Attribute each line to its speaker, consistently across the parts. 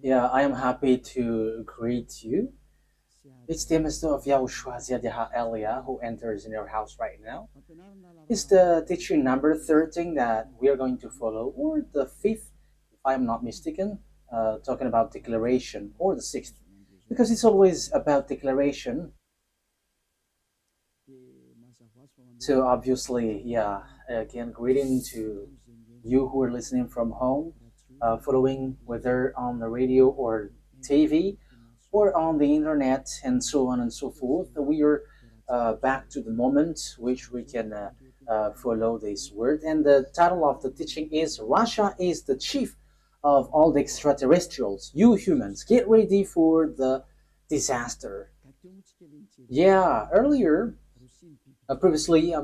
Speaker 1: Yeah, I am happy to greet you. It's the Mr. of YAHOSHUAH Elia who enters in your house right now. It's the teaching number 13 that we are going to follow, or the fifth, if I'm not mistaken, talking about declaration, or the sixth, because it's always about declaration. So obviously, yeah, again, greeting to you who are listening from home, following whether on the radio or TV or on the internet and so on and so forth. We are back to the moment which we can follow this word. And the title of the teaching is Russia is the chief of all the extraterrestrials. You humans, get ready for the disaster. Yeah, earlier previously,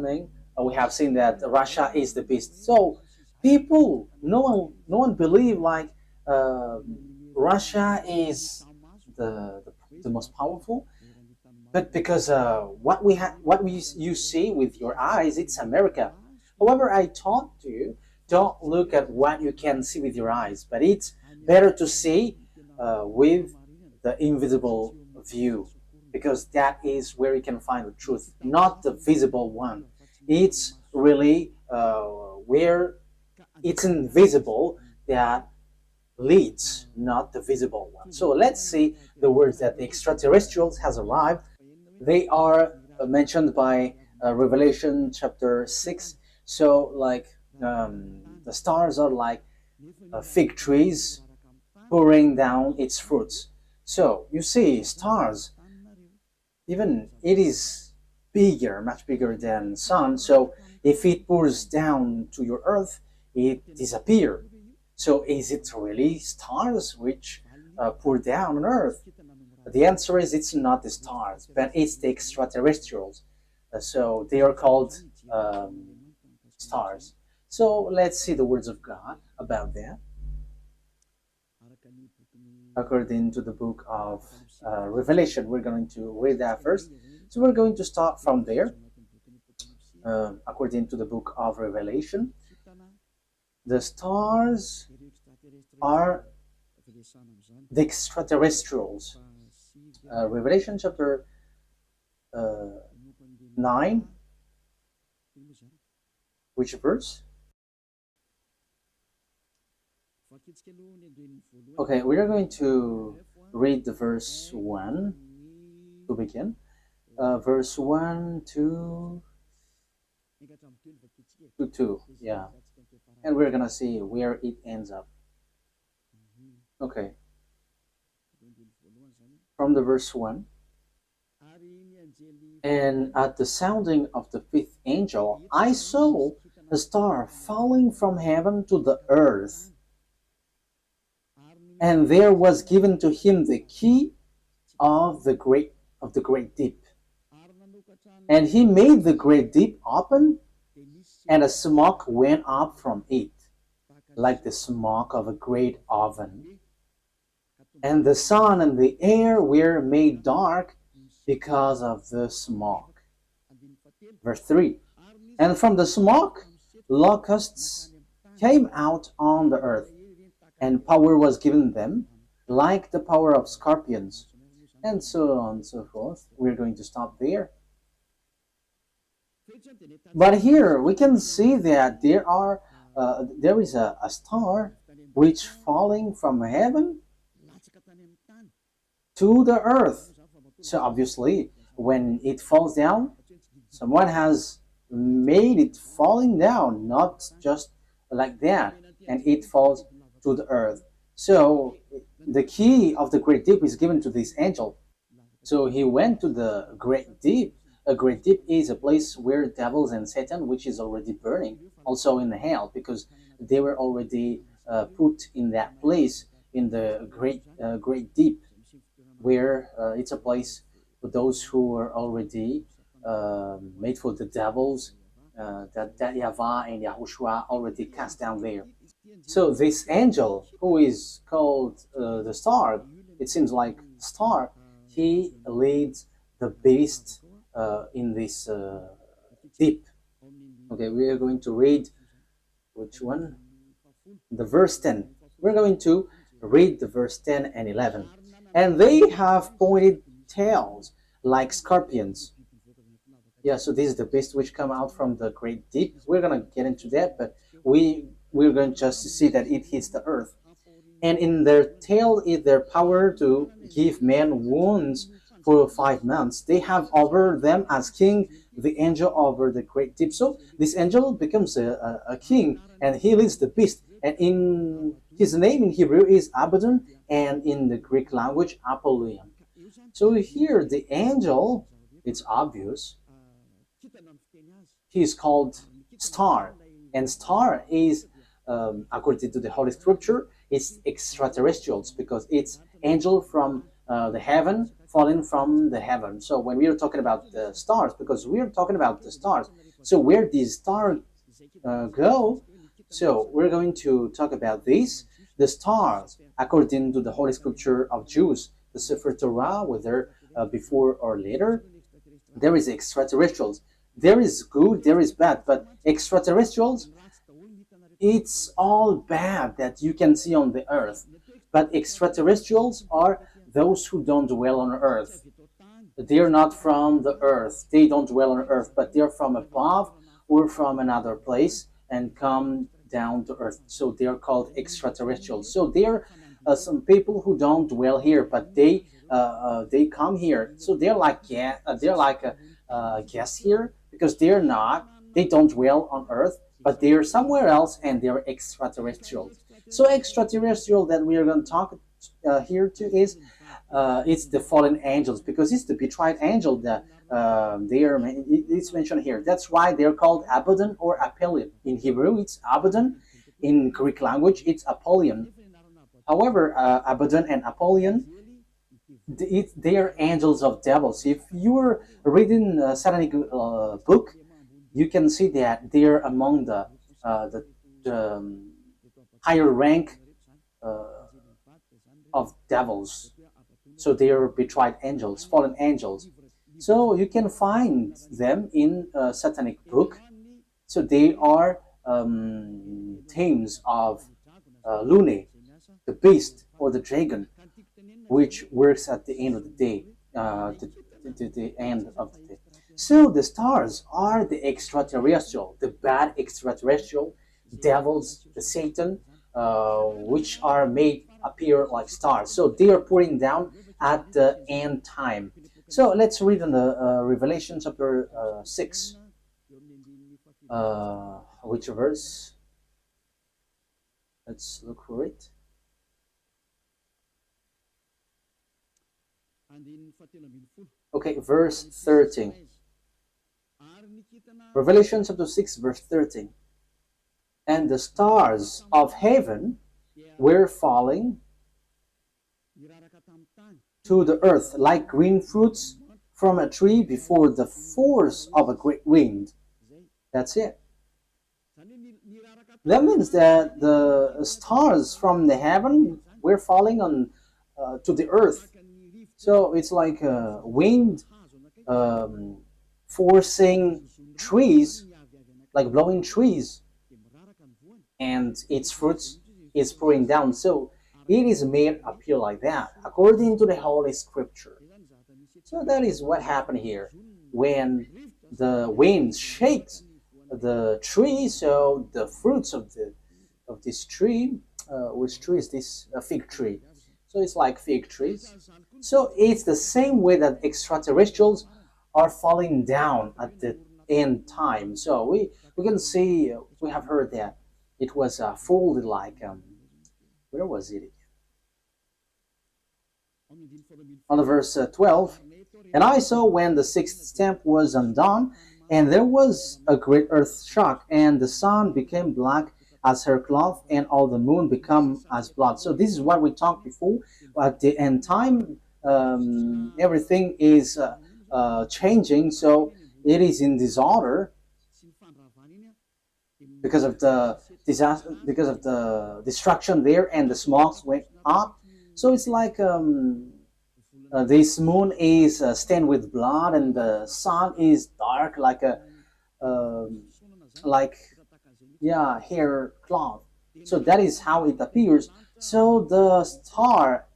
Speaker 1: we have seen that Russia is the beast. So people, no one believe like uh, Russia is the most powerful, but because you see with your eyes, it's America. However, I taught you don't look at what you can see with your eyes, but it's better to see with the invisible view, because that is where you can find the truth, not the visible one. It's really where it's invisible that leads, not the visible one. So let's see the words that the extraterrestrials has arrived. They are mentioned by Revelation chapter 6. So like the stars are like fig trees pouring down its fruits. So you see stars, even it is bigger, much bigger than sun. So if it pours down to your earth, it disappears. So is it really stars which pour down on earth? The answer is it's not the stars, but it's the extraterrestrials. So they are called stars. So let's see the words of God about that. According to the book of Revelation, we're going to read that first. So we're going to start from there. According to the book of Revelation, the stars are the extraterrestrials. Revelation chapter 9, which verse? Okay, we are going to read the verse 1 to begin. Verse 1 to 2, yeah. And we're gonna see where it ends up. Okay, from the verse 1. And at the sounding of the fifth angel, I saw a star falling from heaven to the earth. And there was given to him the key of the great deep. And he made the great deep open, and a smoke went up from it, like the smoke of a great oven. And the sun and the air were made dark because of the smoke. Verse 3. And from the smoke, locusts came out on the earth, and power was given them, like the power of scorpions, and so on and so forth. We're going to stop there. But here we can see that there is a star which falling from heaven to the earth. So obviously, when it falls down, someone has made it falling down, not just like that, and it falls to the earth. So the key of the great deep is given to this angel. So he went to the great deep. A great deep is a place where devils and Satan, which is already burning, also in the hell, because they were already put in that place in the great deep, where it's a place for those who are already made for the devils, that YAHVAH and YAHOSHUAH already cast down there. So this angel, who is called the star, it seems like star, he leads the beast in this deep. Okay, we are going to read which one? The verse 10. We're going to read the verse 10 and 11. And they have pointed tails like scorpions. Yeah, so this is the beast which come out from the great deep. We're gonna get into that, but we're going just to see that it hits the earth. And in their tail is their power to give men wounds for 5 months. They have over them as king the angel over the great deep. So this angel becomes a king, and he leads the beast. And in his name in Hebrew is Abaddon, and in the Greek language Apollyon. So here the angel, it's obvious, he is called star, and star is according to the Holy Scripture, it's extraterrestrials because it's angel from the heaven falling from the heaven. So when we are talking about the stars, because we are talking about the stars, so where these stars go, so we're going to talk about this. The stars, according to the Holy Scripture of Jews, the Sefer Torah, whether before or later, there is extraterrestrials. There is good, there is bad, but extraterrestrials, it's all bad that you can see on the earth. But extraterrestrials are those who don't dwell on earth. They're not from the earth. They don't dwell on earth, but they're from above or from another place and come down to earth. So they're called extraterrestrials. So they're some people who don't dwell here, but they come here. So they're like guests here because they don't dwell on earth, but they're somewhere else and they're extraterrestrials. So extraterrestrial that we are going to talk here to is it's the fallen angels because it's the betrayed angel that it's mentioned here. That's why they're called Abaddon or Apollyon. In Hebrew, it's Abaddon. In Greek language, it's Apollyon. However, Abaddon and Apollyon, they are angels of devils. If you're reading a satanic book, you can see that they are among the higher rank of devils. So they are betrayed angels, fallen angels. So you can find them in a satanic book. So they are themes of Lune, the beast or the dragon, which works at the end of the day, the end of the day. So the stars are the extraterrestrial, the bad extraterrestrial, devils, the Satan, which are made appear like stars. So they are pouring down at the end time. So let's read in the Revelation chapter 6. Which verse? Let's look for it. Okay, verse 13. Revelation chapter 6, verse 13. And the stars of heaven were falling to the earth like green fruits from a tree before the force of a great wind. That's it. That means that the stars from the heaven were falling on to the earth. So it's like a wind forcing trees, like blowing trees, and its fruits is pouring down. So it is made appear like that, according to the Holy Scripture. So that is what happened here. When the wind shakes the tree, so the fruits of this tree, which tree is this? A fig tree. So it's like fig trees. So it's the same way that extraterrestrials are falling down at the end time. So we can see, we have heard that it was folded like, where was it? On the verse 12, and I saw when the sixth stamp was undone, and there was a great earth shock, and the sun became black as her cloth, and all the moon become as blood. So this is what we talked before. At the end time, everything is changing. So it is in disorder because of the disaster, because of the destruction there, and the smokes went up. So it's like this moon is stained with blood, and the sun is dark like a hair cloth. So that is how it appears So the star,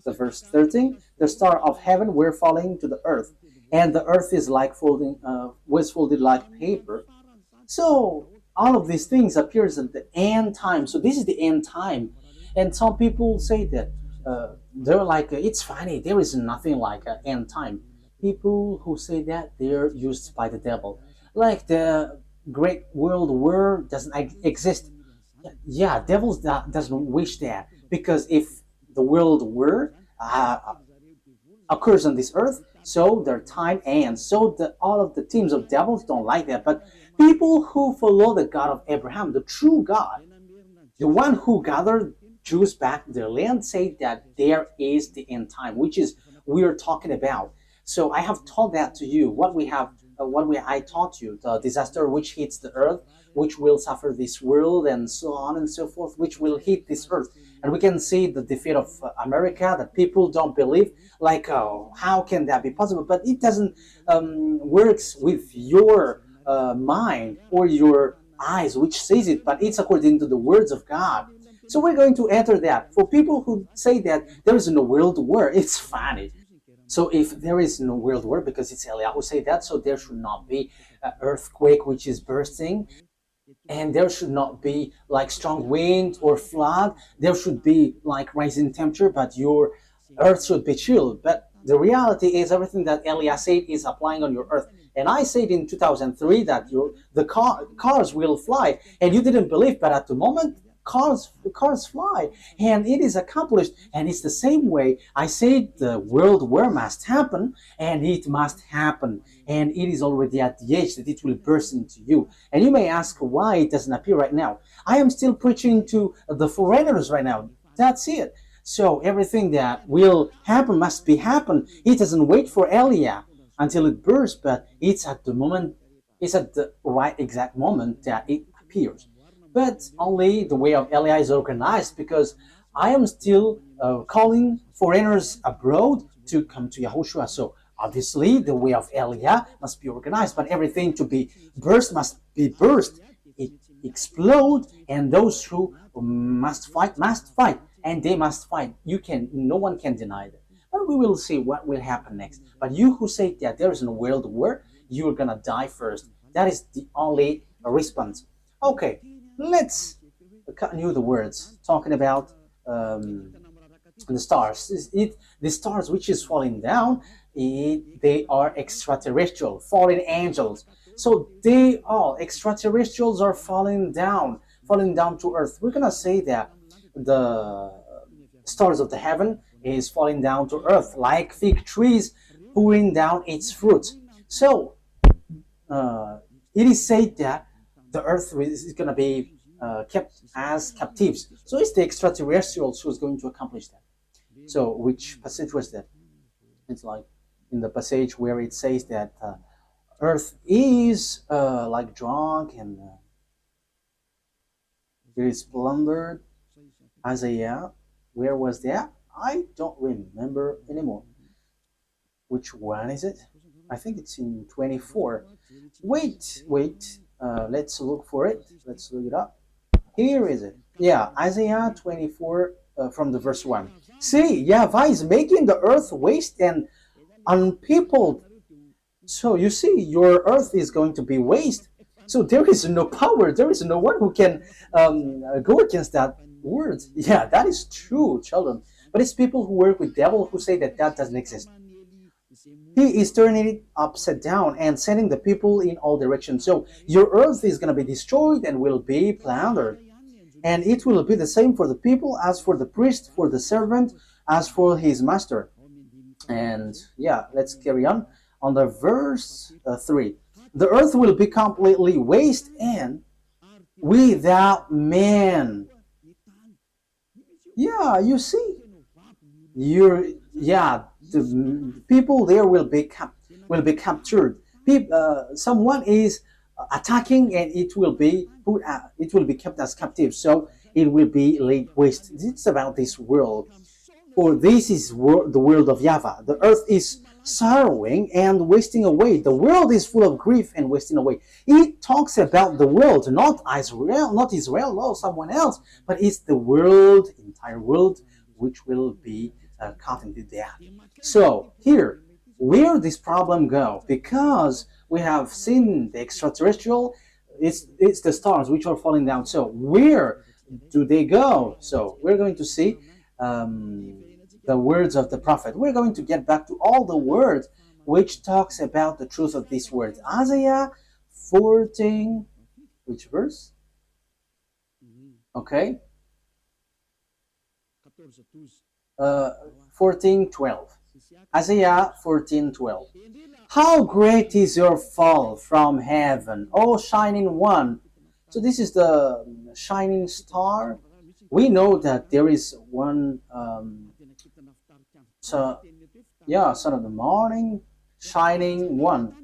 Speaker 1: the verse 13, the star of heaven were falling to the earth, and the earth is like folding, was folded like paper. So all of these things appears at the end time. So this is the end time, and some people say that they're like it's funny. There is nothing like an end time. People who say that they're used by the devil, like the Great World War doesn't exist. Yeah, devil doesn't wish that because if the world war occurs on this earth, so their time ends. So all of the teams of devils don't like that. But people who follow the God of Abraham, the true God, the one who gathered Jews back to their land, say that there is the end time, which is we are talking about. So I have taught that to you. I taught you the disaster which hits the earth, which will suffer this world, and so on and so forth, which will hit this earth. And we can see the defeat of America that people don't believe. Like, oh, how can that be possible? But it doesn't works with your mind or your eyes, which says it, but it's according to the words of God. So we're going to enter that. For people who say that there is no world war, it's funny. So if there is no world war, because it's Eliyahu who say that, so there should not be an earthquake which is bursting, and there should not be like strong wind or flood. There should be like rising temperature, but your earth should be chilled. But the reality is everything that Eliyahu said is applying on your earth. And I said in 2003 that cars will fly, and you didn't believe, but at the moment cars fly, and it is accomplished. And it's the same way I said the world war must happen, and it must happen, and it is already at the age that it will burst into you. And you may ask why it doesn't appear right now. I am still preaching to the foreigners right now. That's it. So everything that will happen must be happen. It doesn't wait for Elia until it bursts, but it's at the moment, it's at the right exact moment that it appears. But only the way of Elia is organized, because I am still calling foreigners abroad to come to Yahushua. So obviously the way of Elia must be organized, but everything to be burst must be burst. It explode, and those who must fight, and they must fight. No one can deny that. But we will see what will happen next. But you who say that there is no world war, you're gonna die first. That is the only response. Okay, let's continue the words talking about the stars. The stars which is falling down, they are extraterrestrial, fallen angels. So they all extraterrestrials are falling down to earth. We're gonna say that the stars of the heaven is falling down to earth like fig trees pouring down its fruit. So it is said that the earth is going to be kept as captives. So it's the extraterrestrials who's going to accomplish that. So which passage was that? It's like in the passage where it says that earth is like drunk and it is plundered. Isaiah, where was that? I don't remember anymore. Which one is it? I think it's in 24. Wait. Let's look for it. Let's look it up. Here is it. Yeah, Isaiah 24 from the verse 1. See, YAHVAH is making the earth waste and unpeopled. So you see, your earth is going to be waste. So there is no power. There is no one who can go against that word. Yeah, that is true, children. But it's people who work with devil who say that doesn't exist. He is turning it upside down and sending the people in all directions. So your earth is going to be destroyed and will be plundered. And it will be the same for the people as for the priest, for the servant, as for his master. And yeah, let's carry on. On the verse 3. The earth will be completely waste and without man. Yeah, you see. The people there will be captured. Someone is attacking, and it will be kept as captive. So it will be laid waste. It's about this world, for this is the world of YAHVAH. The earth is sorrowing and wasting away. The world is full of grief and wasting away. It talks about the world, not Israel, no, someone else, but it's the world, entire world, which will be caught into death. So here, where this problem go? Because we have seen the extraterrestrial, it's the stars which are falling down. So where do they go? So we're going to see the words of the prophet. We're going to get back to all the words which talks about the truth of these words. Isaiah 14, which verse? Okay. 14:12. Isaiah 14:12. How great is your fall from heaven, O shining one. So this is the shining star. We know that there is one, son of the morning, shining one.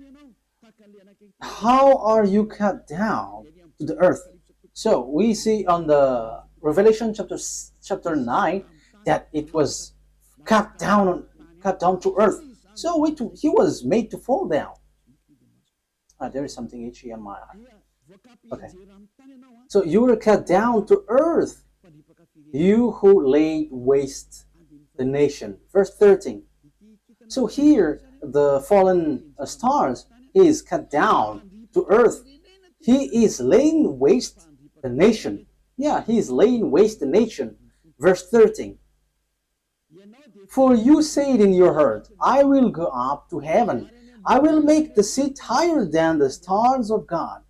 Speaker 1: How are you cut down to the earth? So we see on the Revelation chapter 9 that it was cut down to earth. So he was made to fall down. There is something itchy on my eye. Okay. So you were cut down to earth, you who laid waste the nation. Verse 13. So here, the fallen stars is cut down to earth. He is laying waste the nation. Yeah, he is laying waste the nation. Verse 13. For you say it in your heart, I will go up to heaven. I will make the seat higher than the stars of God.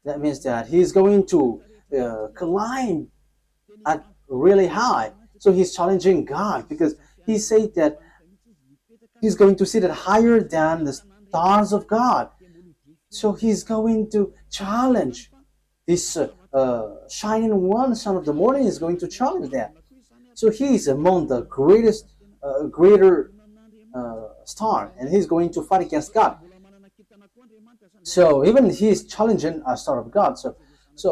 Speaker 1: That means that he's going to climb at really high. So he's challenging God because he said that he's going to sit at higher than the stars of God. So he's going to challenge this shining one, son of the morning, is going to challenge that. So he is among the greater star, and he's going to fight against God. So even he is challenging a star of God. So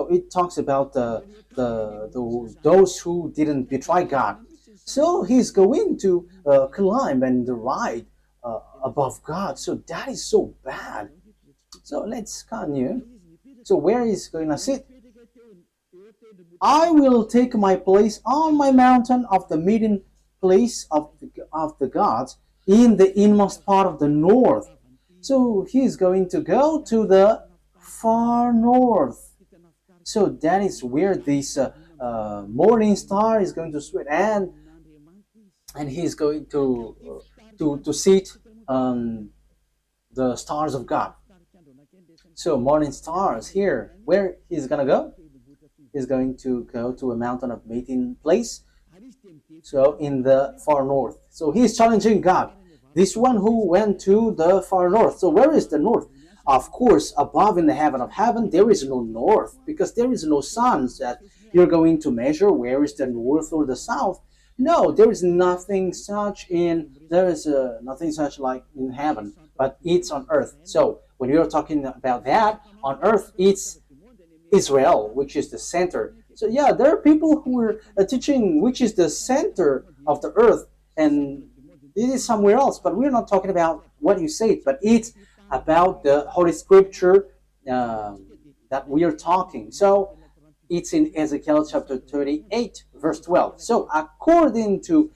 Speaker 1: it talks about those who didn't betray God. So he's going to climb and ride above God. So that is so bad. So let's continue. So where is he going to sit? I will take my place on my mountain of the meeting place of the gods in the inmost part of the north. So he's going to go to the far north. So that is where this morning star is going to sweat, and he's going to sit on the stars of God. So morning stars here, where he's gonna go? He's going to go to a mountain of meeting place. So in the far north. So he's challenging God. This one who went to the far north. So where is the north? Of course, above in the heaven of heaven, there is no north, because there is no sun that you're going to measure where is the north or the south. No, there is nothing such nothing such like in heaven, but it's on earth. So when you're talking about that, on earth, it's Israel, which is the center. So yeah, there are people who are teaching which is the center of the earth, and it is somewhere else. But we're not talking about what you say, but it's about the Holy Scripture that we are talking. So it's in Ezekiel chapter 38, verse 12. So according to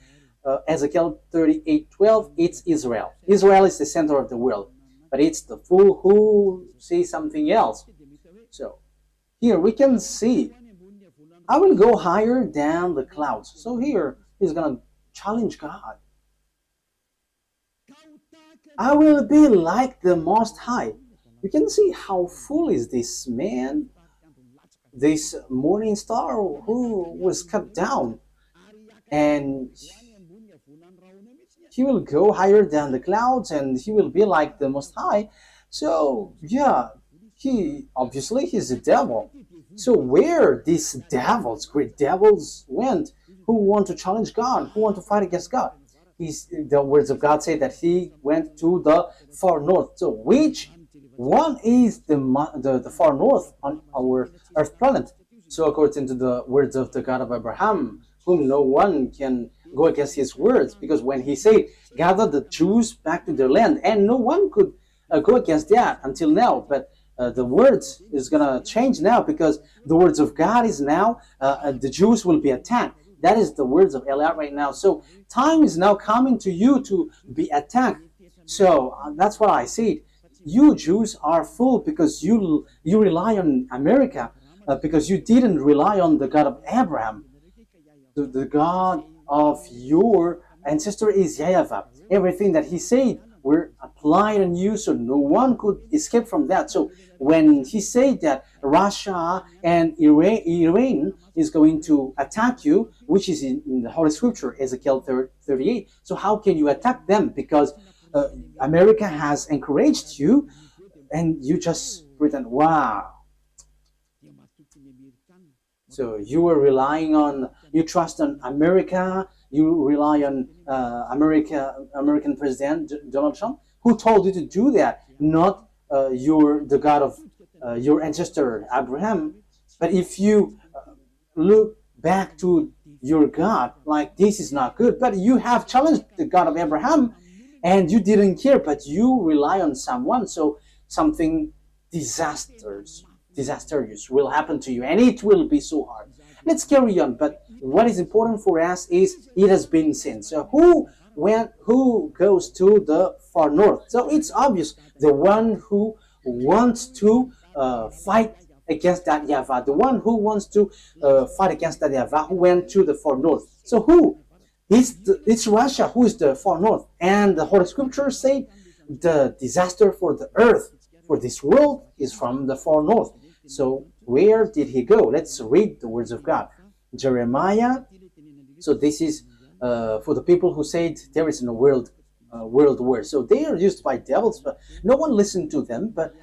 Speaker 1: Ezekiel 38:12, it's Israel. Israel is the center of the world, but it's the fool who sees something else. So here we can see, I will go higher than the clouds. So here he's going to challenge God. I will be like the Most High. You can see how full is this man, this morning star who was cut down. And he will go higher than the clouds, and he will be like the Most High. So yeah, he's a devil. So where these devils, great devils, went, who want to challenge God, who want to fight against God? The words of God say that he went to the far north. So which one is the far north on our earth planet? So according to the words of the God of Abraham, whom no one can go against his words, because when he said, gather the Jews back to their land, and no one could go against that until now. But the words is going to change now, because the words of God is now the Jews will be attacked. That is the words of Eliot right now. So time is now coming to you to be attacked. So that's what I said. You Jews are full because you rely on America, because you didn't rely on the God of Abraham. The God of your ancestor is YAHVAH. Everything that he said were applied on you, so no one could escape from that. So when he said that Russia and Iran is going to attack you, which is in the Holy Scripture, Ezekiel 38, so how can you attack them? Because America has encouraged you, and you just pretend, wow. So you were relying on, you trust on America, you rely on American President Donald Trump, who told you to do that, not the God of your ancestor Abraham. But if you look back to your God, like this is not good, but you have challenged the God of Abraham, and you didn't care, but you rely on someone, so something disastrous will happen to you, and it will be so hard. Let's carry on. But what is important for us is it has been seen. So who goes to the far north? So it's obvious, the one who wants to fight against that YAHVAH, the one who wants to fight against that YAHVAH, who went to the far north. So who? It's Russia who is the far north. And the Holy Scripture say the disaster for the earth, for this world, is from the far north. So where did he go? Let's read the words of God. Jeremiah. So this is for the people who said there is no world war. So they are used by devils, but no one listened to them, but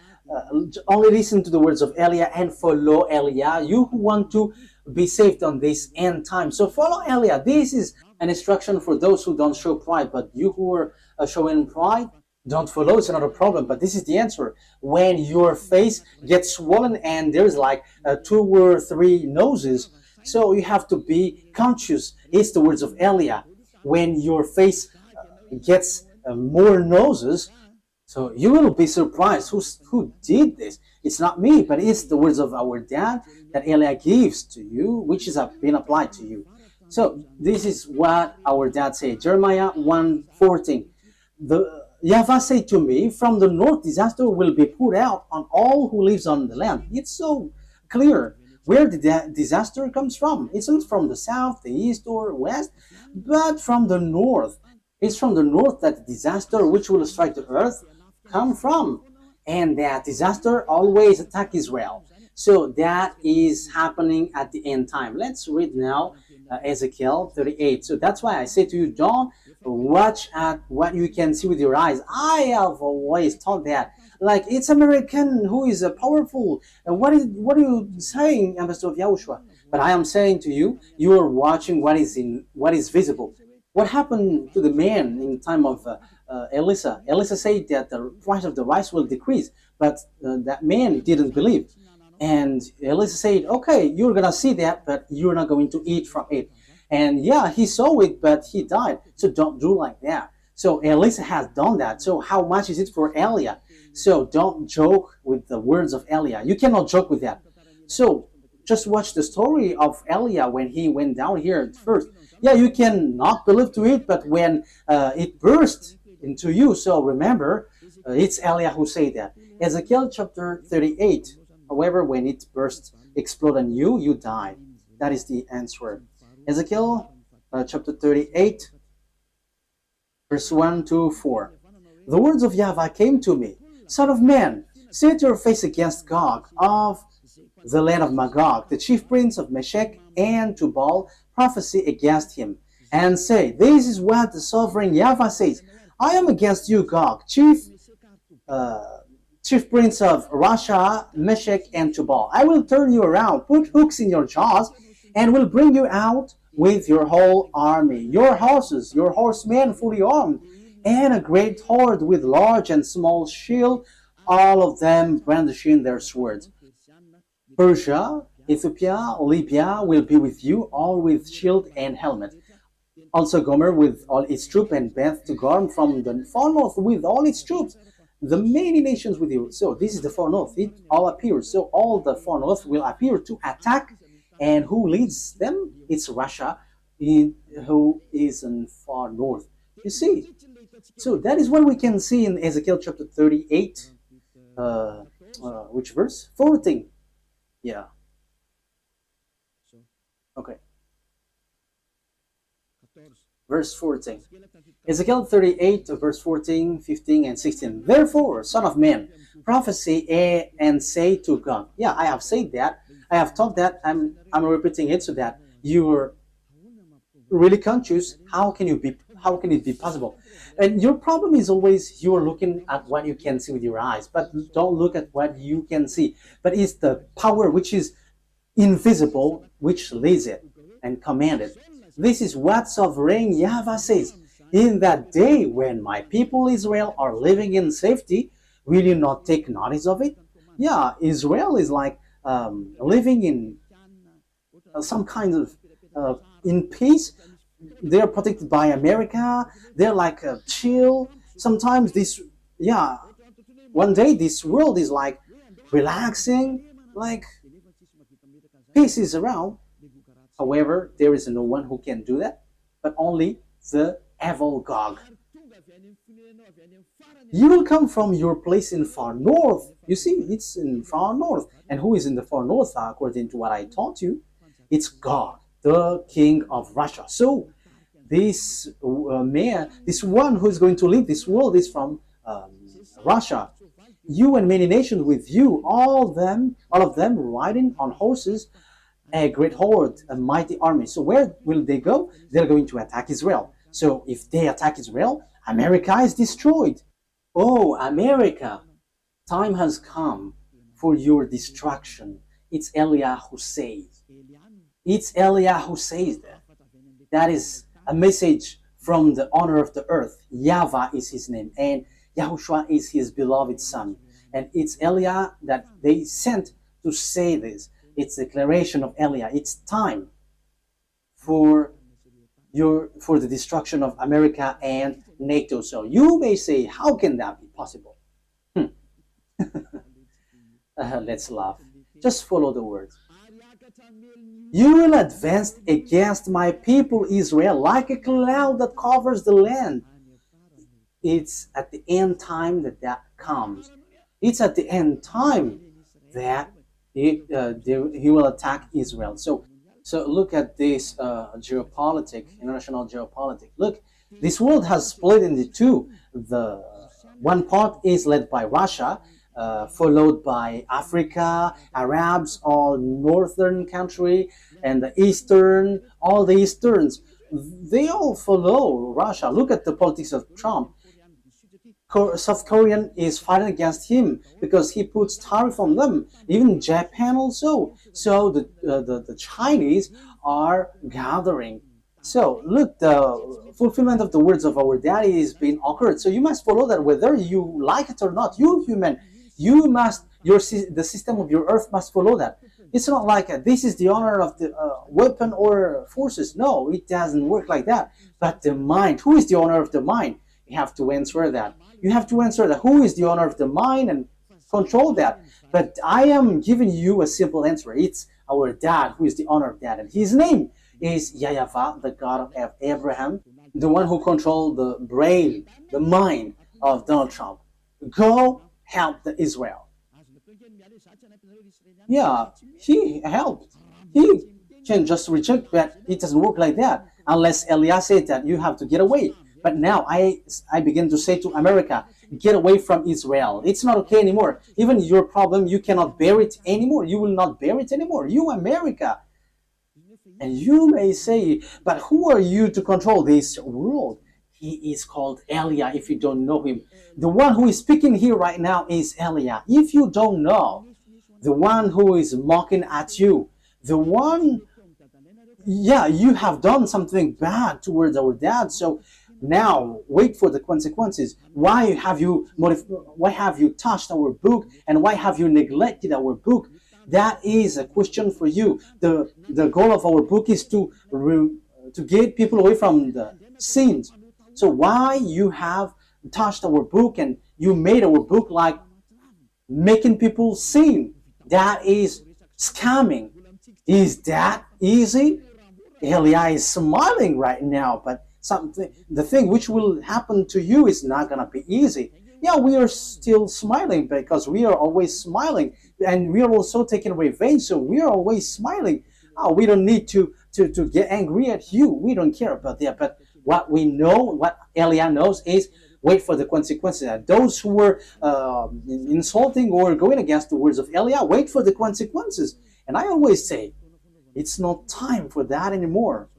Speaker 1: only listen to the words of Eliah and follow Eliah. You who want to be saved on this end time, so follow Eliah. This is an instruction for those who don't show pride, but you who are showing pride, don't follow. It's not a problem, but this is the answer. When your face gets swollen and there's like 2 or 3 noses, so you have to be conscious. It's the words of Eliah. When your face gets more noses, so you will be surprised. Who did this? It's not me, but it's the words of our dad that Eliah gives to you, which is been applied to you. So this is what our dad said. Jeremiah 1:14. The YAHVAH said to me, from the north disaster will be poured out on all who lives on the land. It's so clear where the disaster comes from. It's not from the south, the east, or west, but from the north. It's from the north that the disaster which will strike the earth come from. And that disaster always attack Israel. So that is happening at the end time. Let's read now Ezekiel 38. So that's why I say to you, don't watch at what you can see with your eyes. I have always thought that, like, it's American who is powerful. And what are you saying, Ambassador of YAHOSHUAH? But I am saying to you, you are watching what is visible. What happened to the man in time of Elisha? Elisha said that the price of the rice will decrease, but that man didn't believe. And Elisha said, okay, you're going to see that, but you're not going to eat from it. And yeah, he saw it, but he died. So don't do like that. So Elisha has done that. So how much is it for Eliah? So don't joke with the words of Eliah. You cannot joke with that. So just watch the story of Eliah when he went down here at first. Yeah, you can not believe to it, but when it burst into you, so remember, it's Eliah who said that. Ezekiel chapter 38. However, when it burst, explode on you, you die. That is the answer. Ezekiel chapter 38, verse 1 to 4. The words of YAHVAH came to me. Son of man, set your face against Gog of the land of Magog, the chief prince of Meshech and Tubal, prophesy against him, and say, this is what the sovereign YAHVAH says. I am against you, Gog, chief prince of Russia, Meshech, and Tubal. I will turn you around, put hooks in your jaws, and will bring you out with your whole army, your horses, your horsemen fully armed, and a great horde with large and small shield, all of them brandishing their swords. Persia, Ethiopia, Libya will be with you, all with shield and helmet. Also Gomer with all its troops, and Beth to Garm from the far north with all its troops. The many nations with you. So this is the far north. It all appears. So all the far north will appear to attack. And who leads them? It's Russia, who is in far north. You see. So that is what we can see in Ezekiel chapter 38. Which verse? 14. Yeah. Okay. Verse 14. Ezekiel 38, verse 14, 15, and 16. Therefore, son of man, prophesy and say to God. Yeah, I have said that. I have taught that. I'm repeating it so that you're really conscious. How can it be possible? And your problem is always you're looking at what you can see with your eyes, but don't look at what you can see. But it's the power which is invisible which leads it and command it. This is what sovereign YAHVAH says. In that day when my people Israel are living in safety, will you not take notice of it? Yeah, Israel is like living in some kind of in peace. They're protected by America. They're like chill. Sometimes one day this world is like relaxing, like peace is around. However, there is no one who can do that, but only the evil Gog. You will come from your place in far north. You see, it's in far north. And who is in the far north, according to what I taught you? It's God, the king of Russia. So this man, this one who is going to lead this world is from Russia. You and many nations with you, all of them riding on horses, a great horde, a mighty army. So where will they go? They're going to attack Israel. So if they attack Israel, America is destroyed. Oh, America, time has come for your destruction. It's Eliah who says. It's Eliah who says that. That is a message from the owner of the earth. YAHVAH is his name, and YAHOSHUAH is his beloved son. And it's Eliah that they sent to say this. It's a declaration of Eliah. It's time for the destruction of America and NATO. So you may say, how can that be possible? Let's laugh. Just follow the words. You will advance against my people Israel like a cloud that covers the land. It's at the end time that comes. It's at the end time that he will attack Israel. So look at this international geopolitics. Look, this world has split into two. The one part is led by Russia, followed by Africa, Arabs, all northern country, and the eastern, all the easterns. They all follow Russia. Look at the politics of Trump. South Korean is fighting against him because he puts tariff on them. Even Japan also. So the Chinese are gathering. So look, the fulfillment of the words of our daddy is being occurred. So you must follow that whether you like it or not. You human, the system of your earth must follow that. It's not like this is the honor of the weapon or forces. No, it doesn't work like that. But the mind, who is the honor of the mind? You have to answer that. You have to answer that. Who is the owner of the mind and control that? But I am giving you a simple answer. It's our dad who is the owner of that. And his name is YAHVAH, the God of Abraham, the one who controlled the brain, the mind of Donald Trump. Go help the Israel. Yeah, he helped. He can just reject, but it doesn't work like that. Unless Elias said that you have to get away. But now I begin to say to America, get away from Israel. It's not okay anymore. Even your problem, you cannot bear it anymore. You will not bear it anymore. You, America. And you may say, but who are you to control this world? He is called Eliah if you don't know him. The one who is speaking here right now is Eliah. If you don't know, the one who is mocking at you, the one, yeah, you have done something bad towards our dad. So now wait for the consequences. Why have you touched our book, and why have you neglected our book? That is a question for you. The goal of our book is to to get people away from the sins. So why you have touched our book and you made our book like making people sin? That is scamming. Is that easy? Elia is smiling right now, but the thing which will happen to you is not gonna be easy. Yeah, we are still smiling because we are always smiling, and we are also taking revenge, so we are always smiling. Oh, we don't need to get angry at you. We don't care about that. But what we know, what Elia knows, is wait for the consequences. And those who were insulting or going against the words of Elia, wait for the consequences. And I always say, it's not time for that anymore.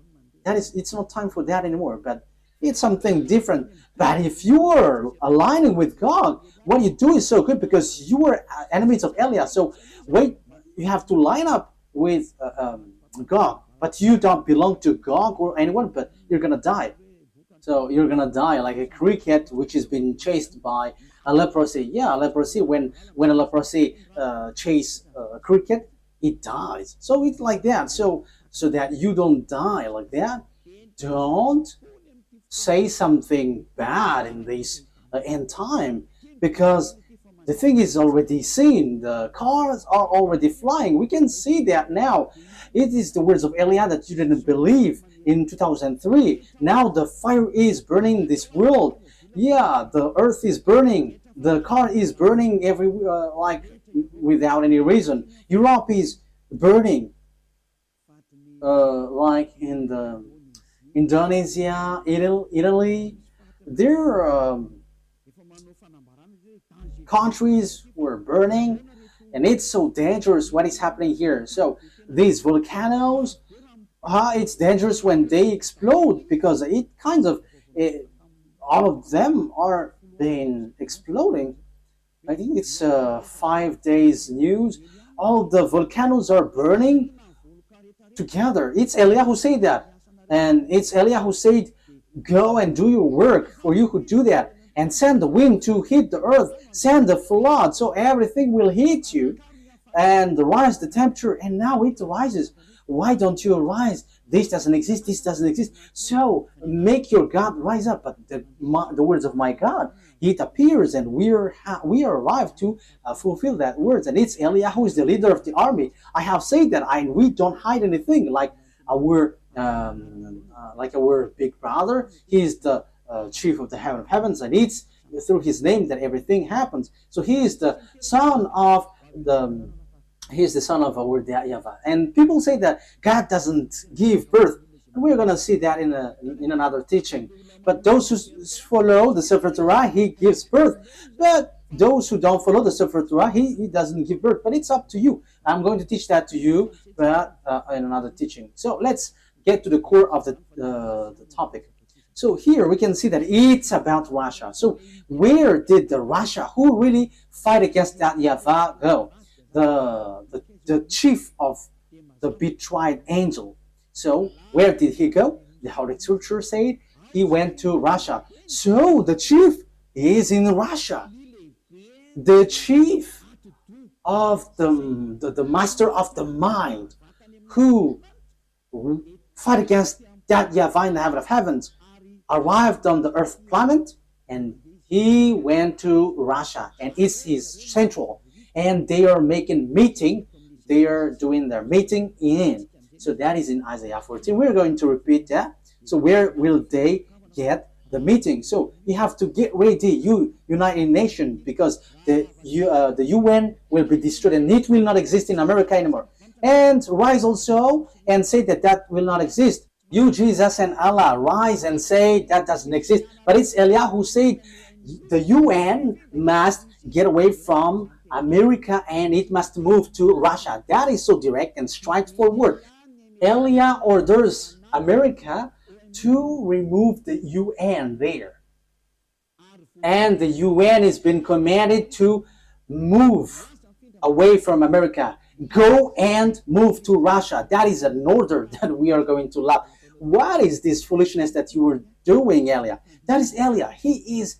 Speaker 1: It's not time for that anymore. But it's something different. But if you are aligning with God, what you do is so good because you are enemies of Elia. So wait, you have to line up with God. But you don't belong to God or anyone, but you're going to die. So you're going to die like a cricket which has been chased by a leprosy. Yeah, leprosy, when a leprosy chase a cricket, it dies. So it's like that. So that you don't die like that, don't say something bad in this end time, because the thing is already seen. The cars are already flying. We can see that now. It is the words of Elia that you didn't believe in 2003. Now the fire is burning this world. Yeah, the earth is burning. The car is burning like without any reason. Europe is burning. Like in the Indonesia, Italy, their countries were burning, and it's so dangerous what is happening here. So these volcanoes, it's dangerous when they explode, because it kind of all of them are been exploding. I think it's 5 days news. All the volcanoes are burning together. It's Elia who said that, and it's Elia who said, "Go and do your work, for you who do that, and send the wind to hit the earth, send the flood, so everything will hit you, and rise the temperature." And now it rises. Why don't you rise? This doesn't exist. This doesn't exist. So make your God rise up. But the words of my God, it appears, and we are arrived to fulfill that words. And it's Eliyahu who is the leader of the army. I have said that, we don't hide anything. Like our big brother, he is the chief of the heaven of heavens, and it's through his name that everything happens. So he is the son of our YAHVAH. And people say that God doesn't give birth. And we're going to see that in another teaching. But those who follow the Sefer Torah, he gives birth. But those who don't follow the Sefer Torah, he doesn't give birth. But it's up to you. I'm going to teach that to you, but in another teaching. So let's get to the core of the topic. So here we can see that it's about Russia. So where did the Russia who really fight against that YAHVAH go? The chief of the betrayed angel. So where did he go? The Holy Scripture said he went to Russia. So the chief is in Russia. The chief of the master of the mind who fight against that YAHVAH in the heaven of heavens arrived on the earth planet, and he went to Russia, and it's his central. And they are making meeting. They are doing their meeting in. So that is in Isaiah 14. We're going to repeat that. So where will they get the meeting? So you have to get ready, United Nations, because the UN will be destroyed, and it will not exist in America anymore. And rise also and say that will not exist. You, Jesus, and Allah, rise and say that doesn't exist. But it's Elia who said the UN must get away from America and it must move to Russia. That is so direct and straightforward. Elia orders America to remove the UN there. And the UN has been commanded to move away from America. Go and move to Russia. That is an order that we are going to love. What is this foolishness that you were doing, Elia? That is Elia. He is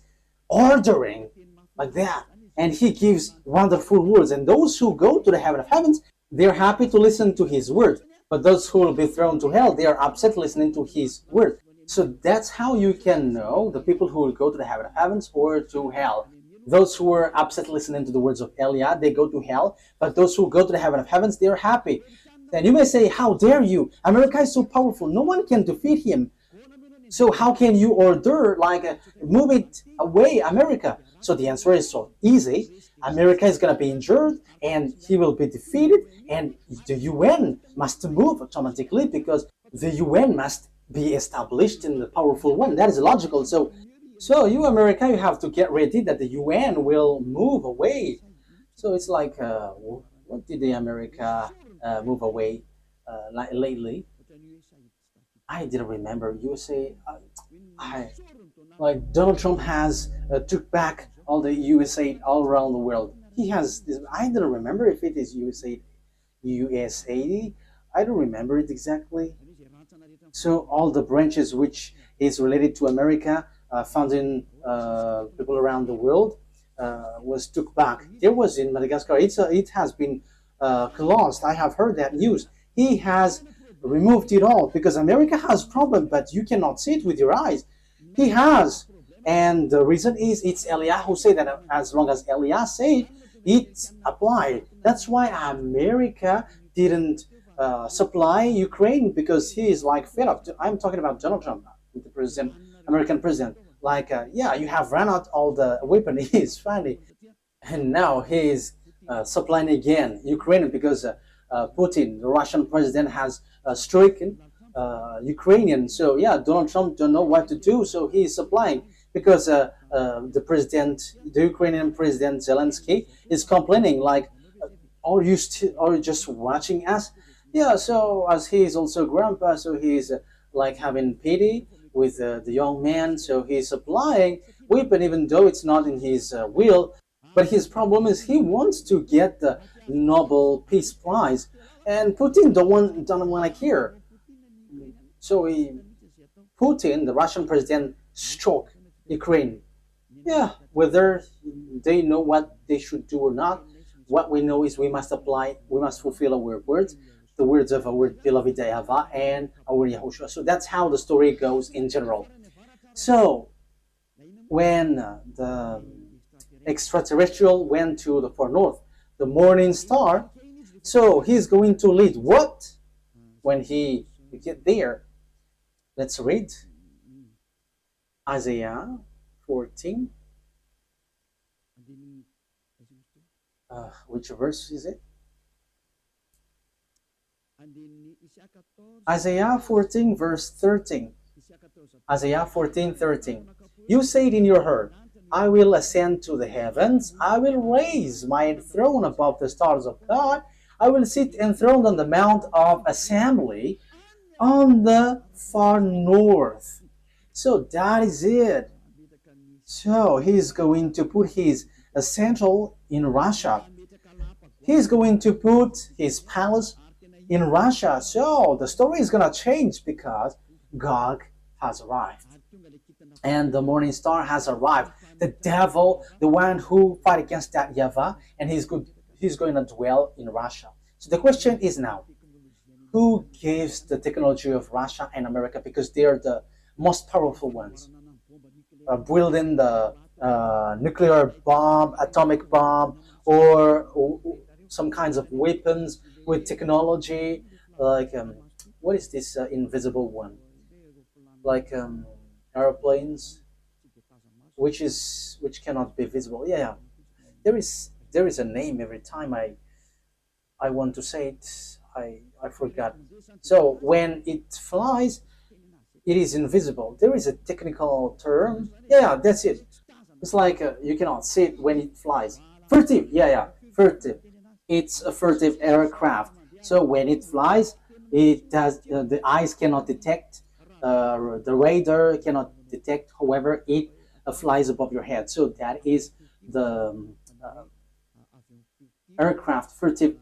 Speaker 1: ordering like that. And he gives wonderful words. And those who go to the heaven of heavens, they're happy to listen to his word. But those who will be thrown to hell, they are upset listening to his word. So that's how you can know the people who will go to the heaven of heavens or to hell. Those who are upset listening to the words of Eliah, they go to hell. But those who go to the heaven of heavens, they are happy. And you may say, how dare you? America is so powerful. No one can defeat him. So how can you order, like, move it away, America? So the answer is so easy. America is going to be injured and he will be defeated, and the UN must move automatically because the UN must be established in the powerful one. That is logical. So you, America, you have to get ready that the UN will move away. So it's like, what did the America move away lately? I didn't remember. USA, like Donald Trump has took back all the USA all around the world. He has this, I don't remember if it is USA. I don't remember it exactly. So all the branches which is related to America, founding people around the world, was took back. There was in Madagascar. It has been closed. I have heard that news. He has removed it all because America has problem, but you cannot see it with your eyes. He has, and the reason is it's Eliah who said that. As long as Eliah said, it's applied. That's why America didn't supply Ukraine, because he is like fed up. I'm talking about Donald Trump, the president, American president. Like, yeah, you have run out all the weapon. He is funny, and now he is supplying again Ukraine because Putin, the Russian president, has stricken Ukrainian. So yeah, Donald Trump don't know what to do, so he is supplying because the Ukrainian president Zelensky is complaining like, are you just watching us? Yeah, so as he is also grandpa, so he's like having pity with the young man, so he's supplying weapon even though it's not in his will. But his problem is he wants to get the Nobel Peace Prize, and Putin don't want to care. So Putin, the Russian president, struck Ukraine. Yeah, whether they know what they should do or not, what we know is we must fulfill our words, the words of our beloved YAHVAH and our YAHOSHUAH. So that's how the story goes in general. So when the extraterrestrial went to the far north, the morning star, so he's going to lead what when he get there? Let's read Isaiah 14. Which verse is it? Isaiah 14 verse 13. Isaiah 14:13. You said in your heart, I will ascend to the heavens, I will raise my throne above the stars of God, I will sit enthroned on the mount of assembly on the far north. So that is it. So he's going to put his central in Russia. He's going to put his palace in Russia. So the story is going to change because Gog has arrived. And the morning star has arrived. The devil, the one who fight against that YAHVAH, and he's going to dwell in Russia. So the question is now, who gives the technology of Russia and America, because they are the most powerful ones, building the nuclear bomb, atomic bomb, or some kinds of weapons with technology, like what is this invisible one? Like airplanes, which cannot be visible. Yeah, there is a name every time I want to say it. I forgot. So when it flies, it is invisible. There is a technical term. Yeah, that's it. It's like you cannot see it when it flies. Furtive. Yeah, furtive. It's a furtive aircraft. So when it flies, it does. The eyes cannot detect. The radar cannot detect. However, it flies above your head. So that is the aircraft, furtive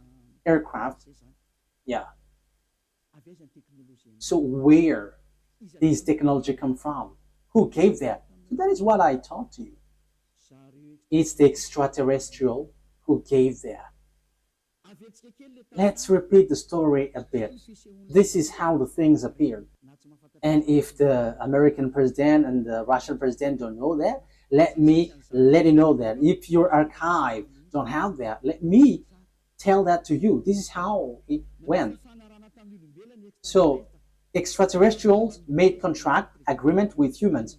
Speaker 1: aircraft. Yeah. So where these technology come from? Who gave that? So that is what I taught you. It's the extraterrestrial who gave that. Let's repeat the story a bit. This is how the things appeared. And if the American president and the Russian president don't know that, let me let you know that. If your archive don't have that, let me tell that to you. This is how it went. So extraterrestrials made contract agreement with humans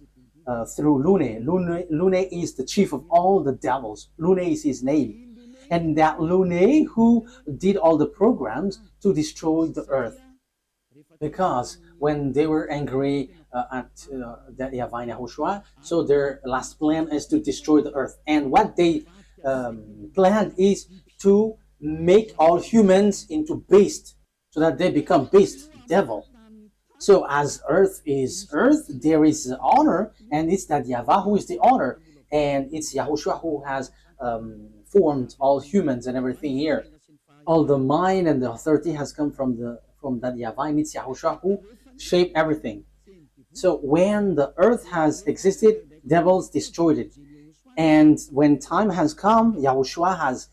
Speaker 1: through Lune. Lune is the chief of all the devils. Lune is his name. And that Lune who did all the programs to destroy the earth. Because when they were angry at the YAHVAH and YAHOSHUAH, so their last plan is to destroy the earth. And what they planned is to make all humans into beasts, so that they become beast, devil. So as earth is earth, there is honor, and it's that YAHVAH who is the honor, and it's YAHOSHUAH who has formed all humans and everything here. All the mind and the authority has come from that YAHVAH, and it's YAHOSHUAH who shaped everything. So when the earth has existed, devils destroyed it. And when time has come, YAHOSHUAH has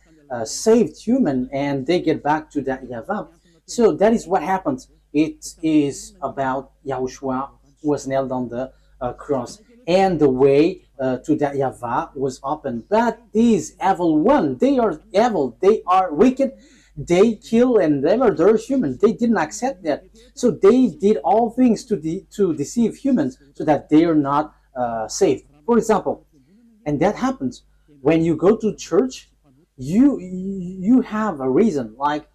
Speaker 1: saved human, and they get back to that YAHVAH. So that is what happens. It is about YAHOSHUAH who was nailed on the cross, and the way to that YAHVAH was open. But these evil one, they are evil, they are wicked, they kill and they murder humans. They didn't accept that. So they did all things to deceive humans so that they are not saved. For example, and that happens when you go to church, you have a reason, like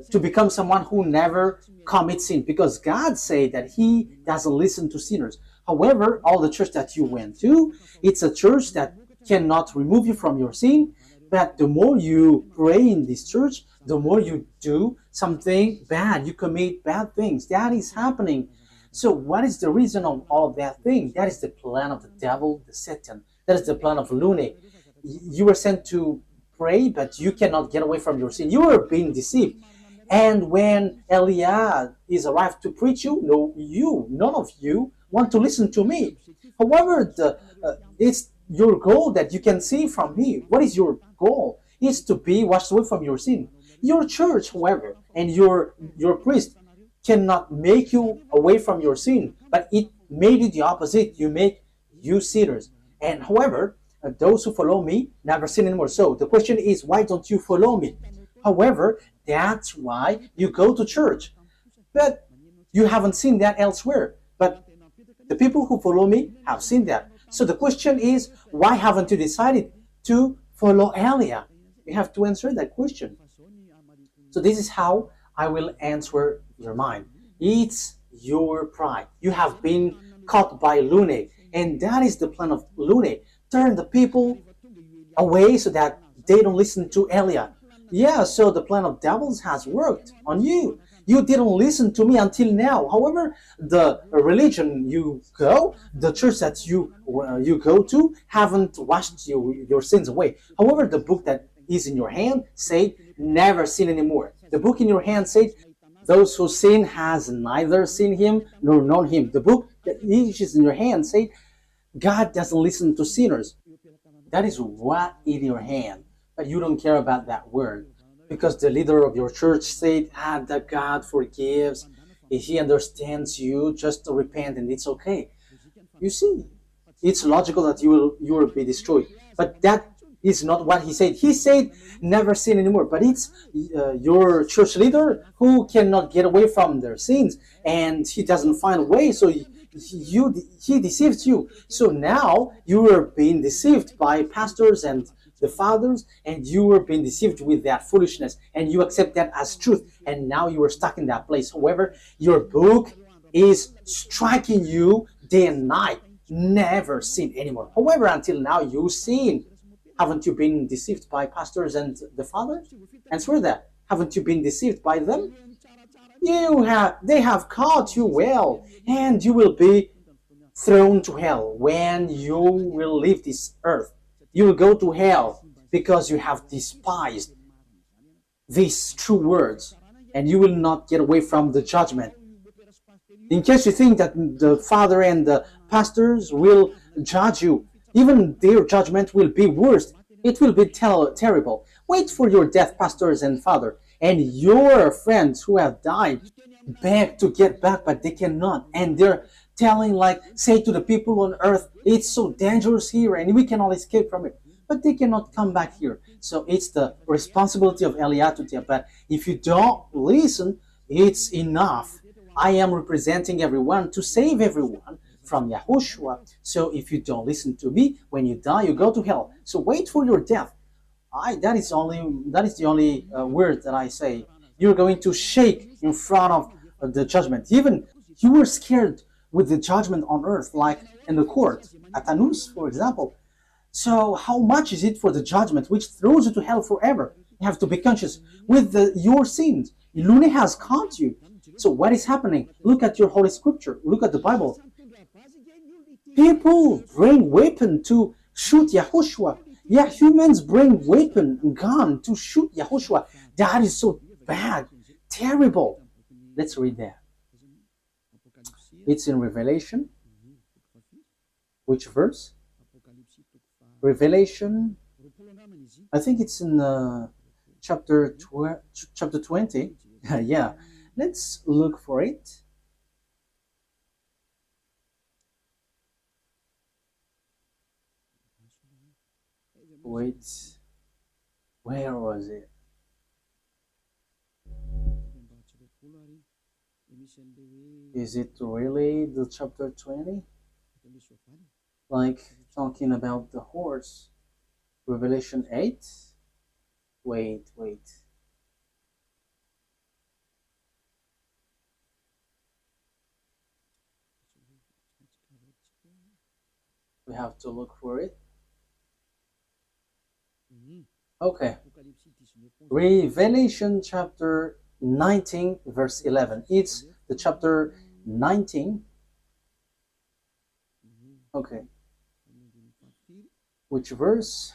Speaker 1: to become someone who never commits sin, because God said that he doesn't listen to sinners. However, all the church that you went to, it's a church that cannot remove you from your sin, but the more you pray in this church, the more you do something bad, you commit bad things. That is happening. So what is the reason of all that thing? That is the plan of the devil, the Satan. That is the plan of Lune. You were sent to pray, but you cannot get away from your sin. You are being deceived. And when Eliah is arrived to preach none of you want to listen to me. However, it's your goal that you can see from me. What is your goal? It's to be washed away from your sin. Your church, however, and your priest cannot make you away from your sin, but it made you the opposite. You make you sinners. And however, those who follow me never sin anymore. So the question is, why don't you follow me? However, that's why you go to church. But you haven't seen that elsewhere. But the people who follow me have seen that. So the question is, why haven't you decided to follow Elia? You have to answer that question. So this is how I will answer your mind. It's your pride. You have been caught by Lune, and that is the plan of Lune. Turn the people away so that they don't listen to Elia. Yeah, so the plan of devils has worked on you. You didn't listen to me until now. However, the religion you go, the church that you go to, haven't washed your sins away. However, the book that is in your hand said, never sin anymore. The book in your hand said, those who sin has neither seen him nor known him. The book that is in your hand said, God doesn't listen to sinners. That is what in your hand. But you don't care about that word. Because the leader of your church said, that God forgives. If he understands you, just repent and it's okay. You see, it's logical that you will be destroyed. But that is not what he said. He said, never sin anymore. But it's your church leader who cannot get away from their sins. And he doesn't find a way. So he deceives you. So now you are being deceived by pastors and the fathers, and you were being deceived with that foolishness, and you accept that as truth, and now you are stuck in that place. However, your book is striking you day and night. Never sin anymore. However, until now you sin. Haven't you been deceived by pastors and the fathers? Answer that. Haven't you been deceived by them? They have caught you well, and you will be thrown to hell when you will leave this earth. You will go to hell because you have despised these true words, and you will not get away from the judgment. In case you think that the father and the pastors will judge you, even their judgment will be worse. It will be terrible. Wait for your death, pastors and father, and your friends who have died beg to get back, but they cannot, and they're telling, like, say to the people on earth, it's so dangerous here and we cannot escape from it, but they cannot come back here. So it's the responsibility of Eliah to tell. But if you don't listen, it's enough. I am representing everyone to save everyone from Yahushua. So if you don't listen to me, when you die, you go to hell. So wait for your death. That is the only word that I say. You're going to shake in front of the judgment. Even you were scared with the judgment on earth, like in the court at Anus, for example. So how much is it for the judgment, which throws you to hell forever? You have to be conscious with your sins. Lune has caught you. So what is happening? Look at your Holy Scripture. Look at the Bible. People bring weapon to shoot Yahushua. Yeah, humans bring weapon, gun to shoot Yahushua. That is so bad, terrible. Let's read that. It's in Revelation. Which verse? Revelation. I think it's in chapter 20. Yeah, let's look for it. Wait, where was it? Is it really the chapter 20? Like talking about the horse? Revelation 8? Wait. We have to look for it. Okay. Revelation chapter 19 verse 11. It's the chapter 19. Okay. Which verse?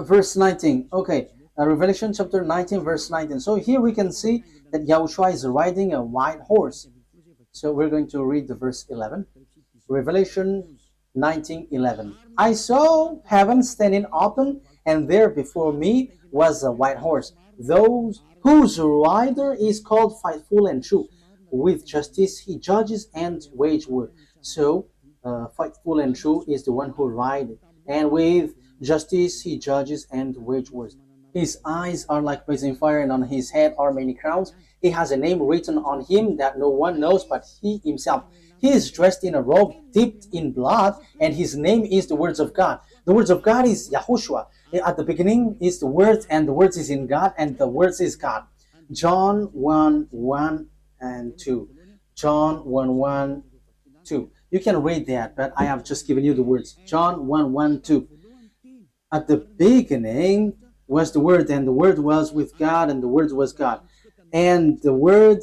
Speaker 1: Verse 19. Okay. Revelation chapter 19 verse 19. So here we can see that Yahushua is riding a white horse. So we're going to read the verse 11. Revelation 19:11. I saw heaven standing open, and there before me was a white horse, those whose rider is called Faithful and True. With justice he judges and wage war. So Faithful and True is the one who rides, and with justice he judges and wage war. His eyes are like blazing fire, and on his head are many crowns. He has a name written on him that no one knows but he himself. He is dressed in a robe dipped in blood, and his name is the words of God. The words of God is YAHOSHUAH. At the beginning is the word, and the words is in God, and the words is God. John 1:1 and 2. John 1:1, 2. You can read that, but I have just given you the words. John 1:1, 2. At the beginning was the Word, and the Word was with God, and the Word was God. And the Word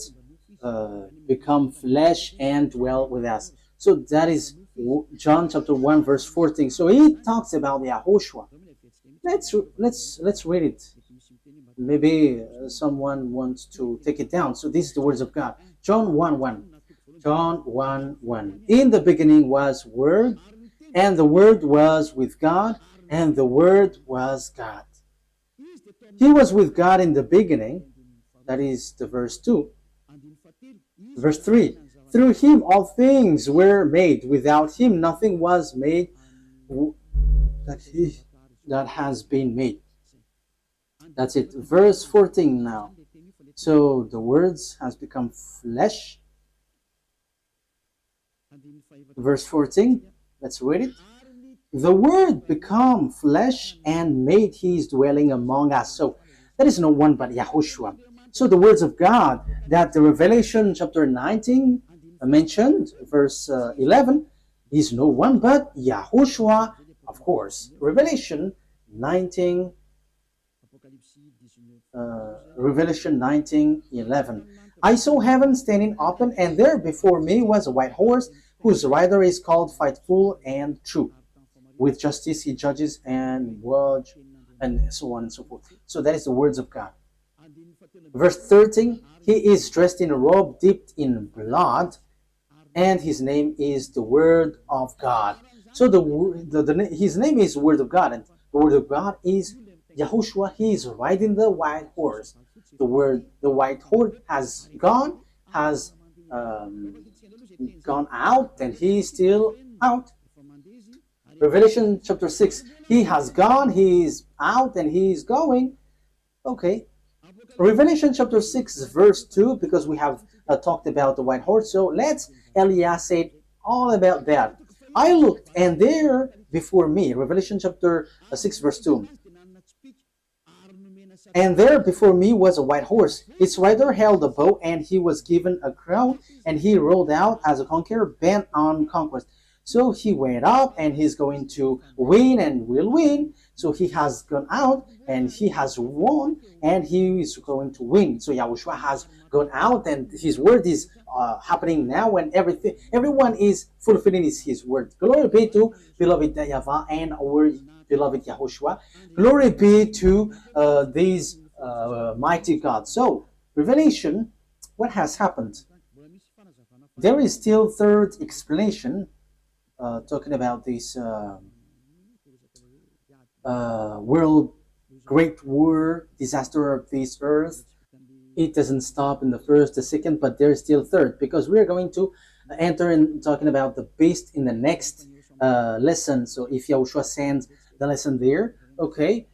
Speaker 1: become flesh and dwell with us. So that is John chapter 1 verse 14. So he talks about the YAHOSHUAH. Let's read it. Maybe someone wants to take it down. So this is the words of God. John 1:1. John 1:1. In the beginning was Word, and the Word was with God, and the Word was God. He was with God in the beginning. That is the verse 2. Verse 3. Through him all things were made. Without him nothing was made that has been made. That's it. Verse 14 now. So the words has become flesh. Verse 14. Let's read it. The Word become flesh and made his dwelling among us. So there is no one but YAHOSHUAH. So the words of God that the Revelation chapter 19 mentioned, verse 11, is no one but YAHOSHUAH, of course. Revelation 19, Revelation 19:11. I saw heaven standing open, and there before me was a white horse, whose rider is called Faithful and True. With justice he judges and watch, and so on and so forth. So that is the words of God. Verse 13, he is dressed in a robe dipped in blood, and his name is the Word of God. So his name is the Word of God, and the Word of God is Yahushua, he is riding the white horse. The word the white horse has um, gone out, and he is still out. Revelation chapter 6, he has gone, he is out, and he is going. Okay. Revelation chapter 6, verse 2, because we have talked about the white horse. So let's Eliah said all about that. I looked, and there before me, Revelation chapter 6, verse 2. And there before me was a white horse. Its rider held a bow, and he was given a crown, and he rode out as a conqueror bent on conquest. So he went up, and he's going to win and will win. So he has gone out, and he has won, and he is going to win. So Yahushua has gone out, and his word is happening now, and everyone is fulfilling his word. Glory be to beloved YAHVAH and our beloved YAHOSHUAH. Glory be to these mighty God. So, Revelation, what has happened? There is still third explanation talking about this world great war, disaster of this earth. It doesn't stop in the first, the second, but there's still third, because we are going to enter in talking about the beast in the next lesson. So if Yahushua sends the lesson there, okay,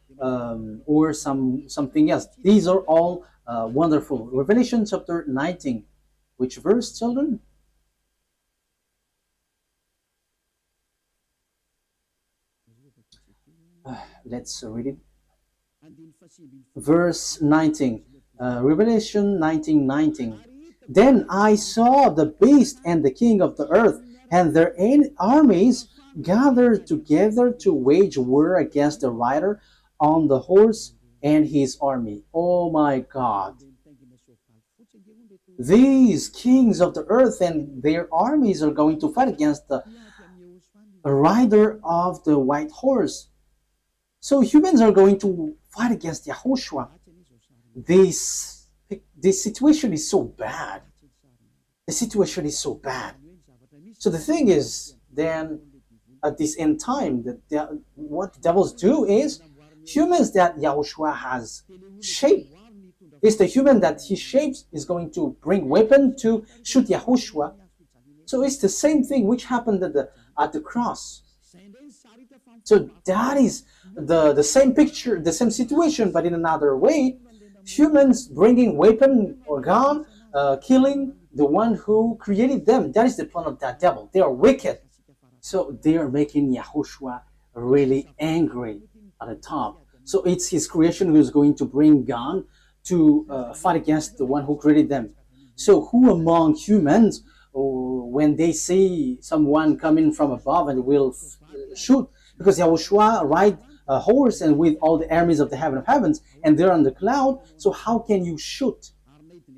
Speaker 1: or something else. These are all wonderful. Revelation chapter 19. Which verse, children? Let's read it. Verse 19. Revelation 19:19. Then I saw the beast and the king of the earth and their armies gathered together to wage war against the rider on the horse and his army. Oh my God. These kings of the earth and their armies are going to fight against the rider of the white horse. So humans are going to fight against YAHOSHUAH. This situation is so bad. The situation is so bad. So the thing is, then at this end time, what the devils do is, humans that YAHOSHUAH has shaped, is the human that he shapes is going to bring weapon to shoot YAHOSHUAH. So it's the same thing which happened at the cross. So that is the same picture, the same situation, but in another way. Humans bringing weapon or gun, killing the one who created them. That is the plan of that devil. They are wicked. So they are making YAHOSHUAH really angry at the top. So it's his creation who is going to bring gun to fight against the one who created them. So who among humans, when they see someone coming from above and will shoot, because YAHOSHUAH ride a horse and with all the armies of the heaven of heavens, and they're on the cloud, so how can you shoot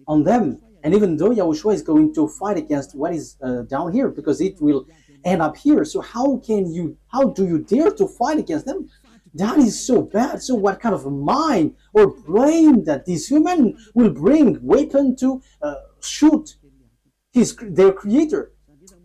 Speaker 1: on them? And even though YAHOSHUAH is going to fight against what is down here, because it will end up here, so how do you dare to fight against them? That is so bad. So what kind of mind or brain that this human will bring weapon to shoot their creator?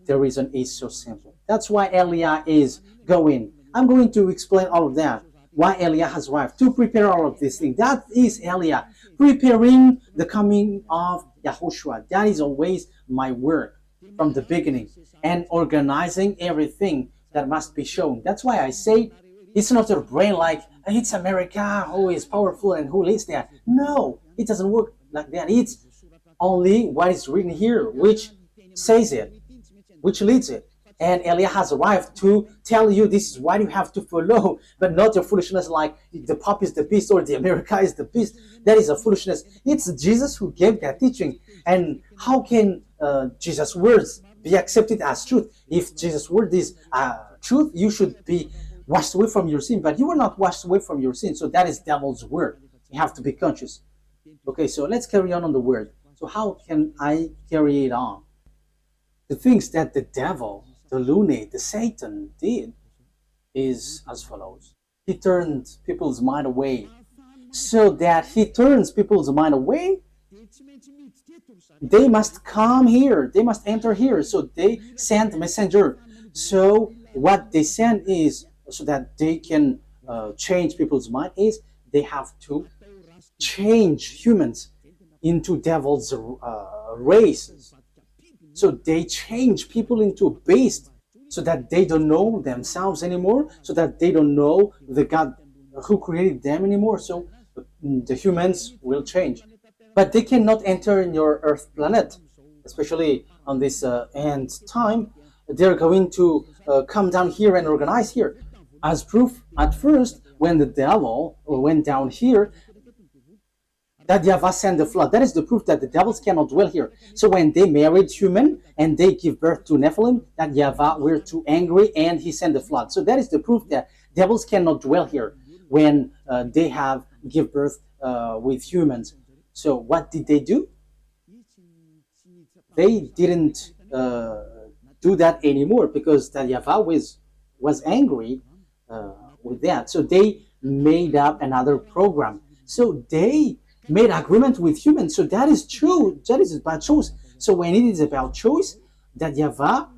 Speaker 1: The reason is so simple. That's why Eliah is going. I'm going to explain all of that. Why Eliah has arrived to prepare all of these things. That is Eliah preparing the coming of YAHOSHUAH. That is always my work from the beginning, and organizing everything that must be shown. That's why I say it's not your brain like it's America who is powerful and who leads that. No, it doesn't work like that. It's only what is written here which says it, which leads it. And Eliah has arrived to tell you this is what you have to follow, but not your foolishness like the Pope is the beast or the America is the beast. That is a foolishness. It's Jesus who gave that teaching. And how can Jesus' words be accepted as truth? If Jesus' word is truth, you should be washed away from your sin, but you were not washed away from your sin. So that is devil's word. You have to be conscious. Okay, so let's carry on the word. So how can I carry it on? The things that the devil, the lunatic, the Satan did is as follows. He turned people's mind away. So that he turns people's mind away, they must come here. They must enter here. So they send a messenger. So what they send is, so that they can change people's mind, is they have to change humans into devil's races. So they change people into beasts so that they don't know themselves anymore, so that they don't know the God who created them anymore. So the humans will change. But they cannot enter in your Earth planet, especially on this end time. They're going to come down here and organize here. As proof, at first, when the devil went down here, that YAHVAH sent the flood. That is the proof that the devils cannot dwell here. So when they married human and they give birth to Nephilim, that YAHVAH were too angry and he sent the flood. So that is the proof that devils cannot dwell here when they have give birth with humans. So what did they do? They didn't do that anymore because that YAHVAH was angry with that. So they made up another program. So they made agreement with humans. So that is true. That is about choice. So when it is about choice, that YAHVAH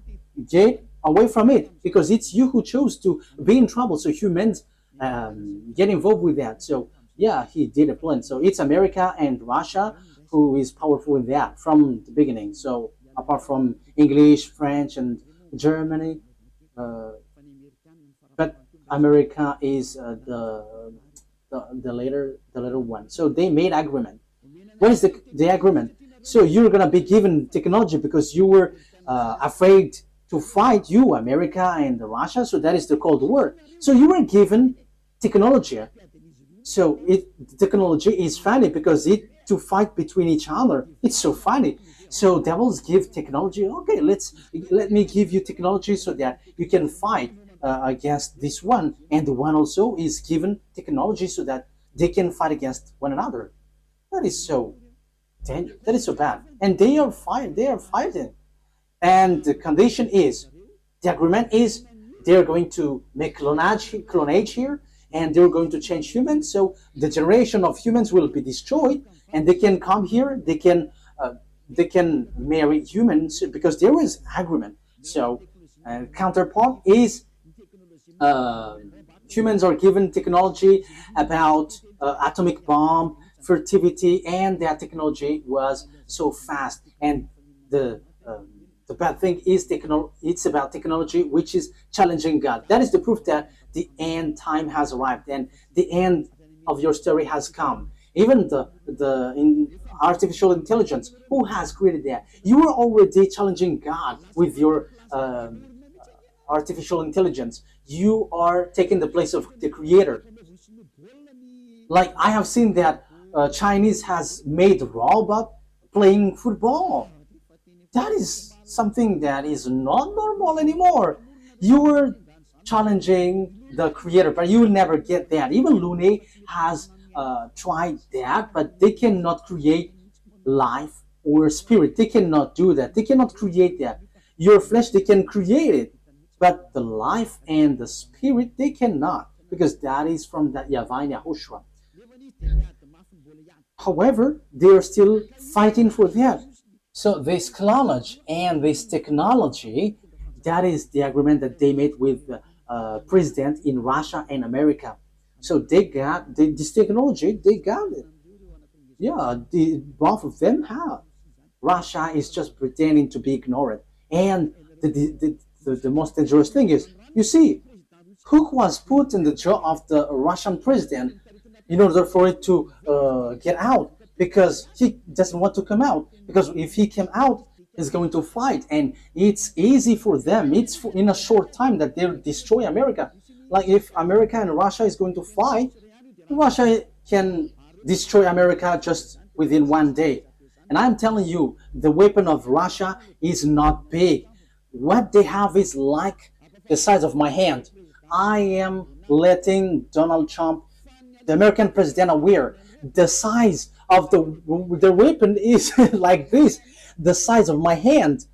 Speaker 1: get away from it because it's you who chose to be in trouble. So humans get involved with that. So yeah, he did a plan. So it's America and Russia who is powerful in that from the beginning. So apart from English, French, and Germany, but America is the later one. So they made agreement. What is the agreement? So you're gonna be given technology because you were afraid to fight, you America and Russia. So that is the Cold War. So you were given technology. So technology is funny because it to fight between each other. It's so funny. So devils give technology. Okay, let me give you technology so that you can fight against this one, and the one also is given technology so that they can fight against one another. That is so dangerous. That is so bad. And they are fighting. They are fighting. And the condition is, the agreement is, they're going to make clonage here, and they're going to change humans. So the generation of humans will be destroyed, and they can come here. They can marry humans because there is agreement. So counterpart is humans are given technology about atomic bomb, fertility, and that technology was so fast. And the bad thing is it's about technology which is challenging God. That is the proof that the end time has arrived and the end of your story has come. Even in artificial intelligence, who has created that? You are already challenging God with your artificial intelligence. You are taking the place of the creator. Like I have seen that Chinese has made robot playing football. That is something that is not normal anymore. You were challenging the creator, but you will never get that. Even Lune has tried that, but they cannot create life or spirit. They cannot do that. They cannot create that. Your flesh, they can create it, but the life and the spirit, they cannot, because that is from that YAHVAH and YAHOSHUAH. However, they are still fighting for that. So this clonage and this technology, that is the agreement that they made with the president in Russia and America. So they got this technology, they got it. Yeah, both of them have. Russia is just pretending to be ignorant. And the most dangerous thing is, you see, who was put in the jaw of the Russian president in order for it to get out, because he doesn't want to come out. Because if he came out, he's going to fight, and it's easy for them. It's in a short time that they'll destroy America. Like if America and Russia is going to fight, Russia can destroy America just within one day. And I'm telling you, the weapon of Russia is not big. What they have is like the size of my hand. I am letting Donald Trump, the American president, aware the size of the weapon is like this, the size of my hand.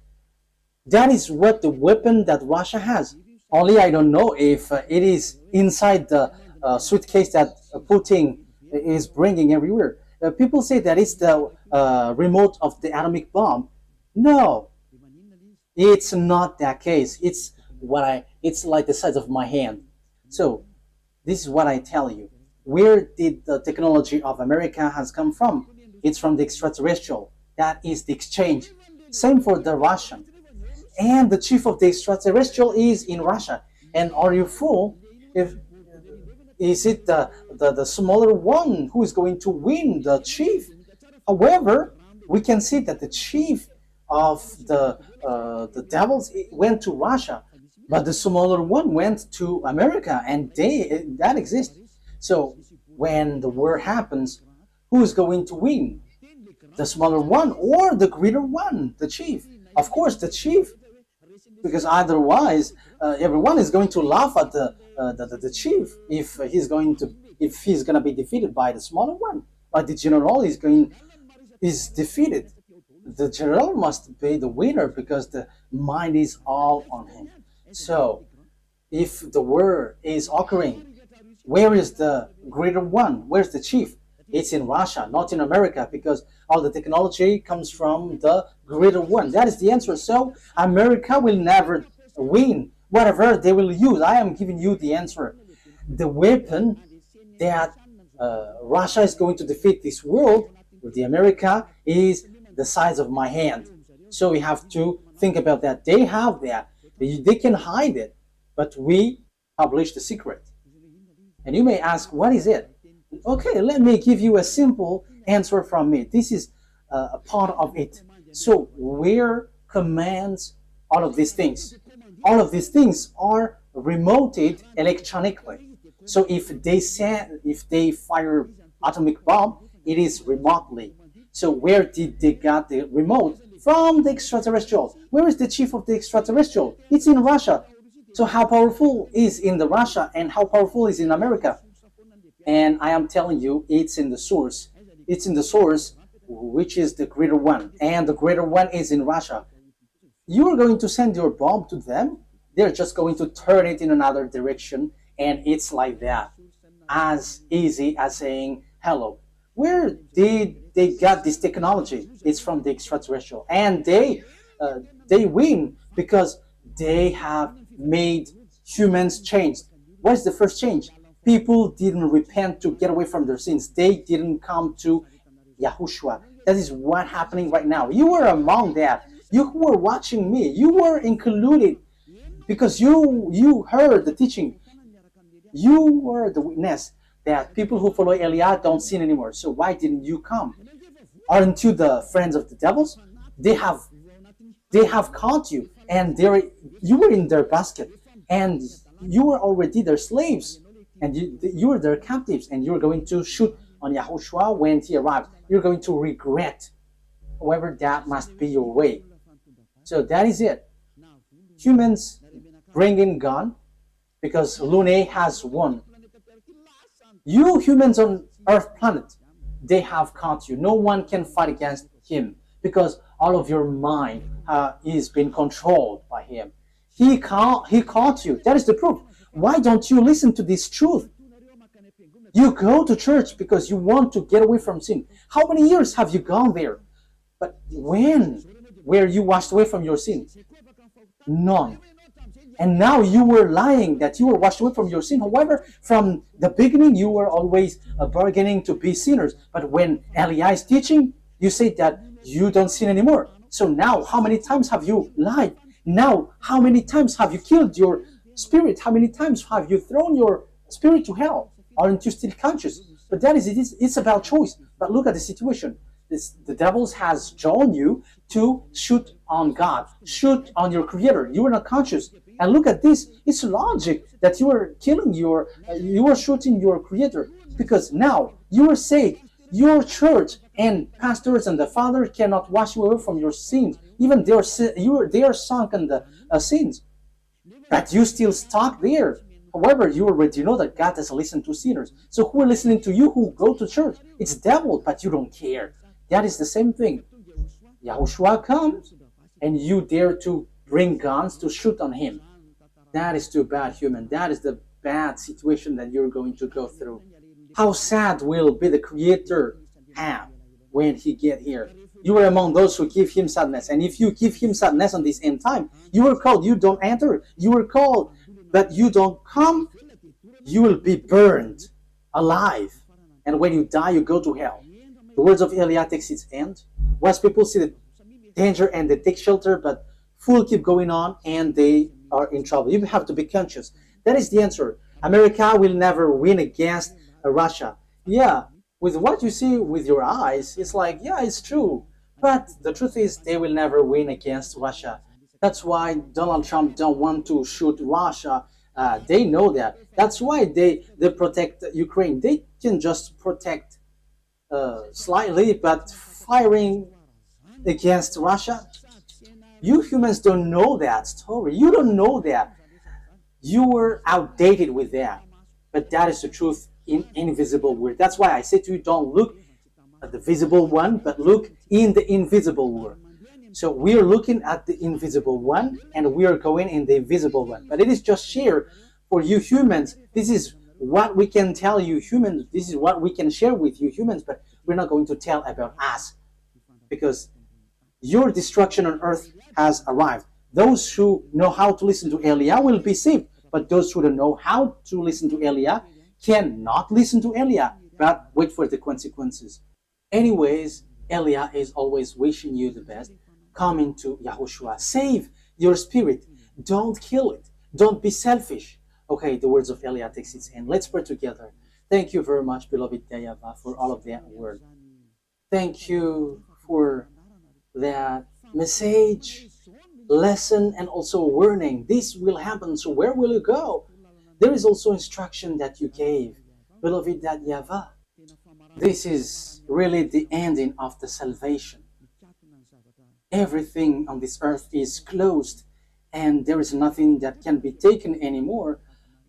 Speaker 1: That is what the weapon that Russia has. Only I don't know if it is inside the suitcase that Putin is bringing everywhere. People say that it's the remote of the atomic bomb. No, it's not that case. It's like the size of my hand. So this is what I tell you. Where did the technology of America has come from? It's from the extraterrestrial. That is the exchange. Same for the Russian. And the chief of the extraterrestrial is in Russia. And are you fool? If is it the smaller one who is going to win, the chief? However, we can see that the chief of the devils went to Russia, but the smaller one went to America, and that exists. So when the war happens, who is going to win? The smaller one or the greater one, the chief? Of course, the chief, because otherwise everyone is going to laugh at the chief if he's going to be defeated by the smaller one. Like the general is defeated. The general must be the winner because the mind is all on him. So if the war is occurring, where is the greater one? Where's the chief? It's in Russia, not in America, because all the technology comes from the greater one. That is the answer. So America will never win. Whatever they will use, I am giving you the answer. The weapon that Russia is going to defeat this world with the America is the size of my hand. So we have to think about that. They have that. They can hide it, but we publish the secret. And you may ask, what is it? Okay, let me give you a simple answer from me. This is a part of it. So where commands all of these things? All of these things are remoted electronically. So if they fire atomic bomb, it is remotely. So where did they get the remote? From the extraterrestrial. Where is the chief of the extraterrestrial? It's in Russia. So how powerful is in the Russia and how powerful is in America? And I am telling you, it's in the source. It's in the source, which is the greater one. And the greater one is in Russia. You are going to send your bomb to them. They're just going to turn it in another direction. And it's like that. As easy as saying hello. Where did they get this technology? It's from the extraterrestrial. And they win because they have made humans change. What's the first change? People didn't repent to get away from their sins. They didn't come to YAHOSHUAH. That is what's happening right now. You were among that. You who were watching me, you were included because you heard the teaching. You were the witness that people who follow Eliah don't sin anymore. So why didn't you come? Aren't you the friends of the devils? They have caught you, and you were in their basket, and you were already their slaves, and you were their captives, and you're going to shoot on YAHOSHUAH when he arrives. You're going to regret. However, that must be your way. So that is it. Humans bring in gun because Lune has won. You humans on Earth planet, they have caught you. No one can fight against him because all of your mind is being controlled by him. He caught you. That is the proof. Why don't you listen to this truth? You go to church because you want to get away from sin. How many years have you gone there? But when were you washed away from your sin? None. And now you were lying that you were washed away from your sin. However, from the beginning, you were always bargaining to be sinners. But when Eliah is teaching, you say that you don't sin anymore. So now, how many times have you lied? Now, how many times have you killed your spirit? How many times have you thrown your spirit to hell? Aren't you still conscious? But that is it. It's about choice. But look at the situation. The devil has drawn you to shoot on God, shoot on your Creator. You are not conscious. And look at this. It's logic that you are killing you are shooting your Creator, because now you are saved. Your church and pastors and the Father cannot wash you away from your sins. Even they are sunk in the sins, but you still stuck there. However, you already know that God doesn't listen to sinners. So who are listening to you who go to church? It's devil, but you don't care. That is the same thing. YAHOSHUAH comes, and you dare to bring guns to shoot on him. That is too bad, human. That is the bad situation that you're going to go through. How sad will be the Creator have when he get here? You are among those who give him sadness. And if you give him sadness on this end time, you were called, you don't enter. You were called, but you don't come, you will be burned alive. And when you die, you go to hell. The words of Eliah takes its end. Wise people see the danger and they take shelter, but fools keep going on and they are in trouble. You have to be conscious. That is the answer. America will never win against Russia. Yeah, with what you see with your eyes, it's like, yeah, it's true. But the truth is, they will never win against Russia. That's why Donald Trump don't want to shoot Russia. They know that. That's why they protect Ukraine. They can just protect slightly, but firing against Russia, you humans don't know that story. You don't know that. You were outdated with that. But that is the truth in invisible world. That's why I say to you, don't look at the visible one, but look in the invisible world. So we are looking at the invisible one, and we are going in the invisible one. But it is just share for you humans. This is what we can tell you humans. This is what we can share with you humans, but we're not going to tell about us, because your destruction on earth has arrived. Those who know how to listen to Eliah will be saved, but those who don't know how to listen to Eliah cannot listen to Eliah, but wait for the consequences. Anyways, Eliah is always wishing you the best. Come into YAHOSHUAH. Save your spirit. Don't kill it. Don't be selfish. Okay, the words of Eliah takes its end. Let's pray together. Thank you very much, beloved YAHVAH, for all of that word. Thank you for that message, lesson, and also warning. This will happen, so where will you go? There is also instruction that you gave, beloved YAHVAH. This is really the ending of the salvation. Everything on this earth is closed, and there is nothing that can be taken anymore.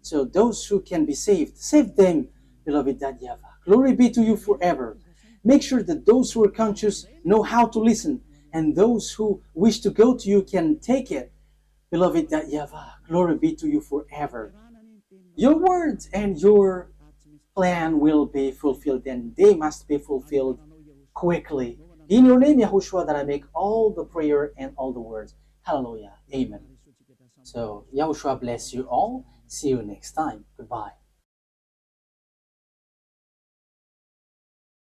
Speaker 1: So those who can be saved, save them, beloved YAHVAH. Glory be to you forever. Make sure that those who are conscious know how to listen, and those who wish to go to you can take it. Beloved YAHVAH, glory be to you forever. Your words and your plan will be fulfilled, and they must be fulfilled quickly. In your name, YAHOSHUAH, that I make all the prayer and all the words. Hallelujah. Amen. So, YAHOSHUAH bless you all. See you next time. Goodbye.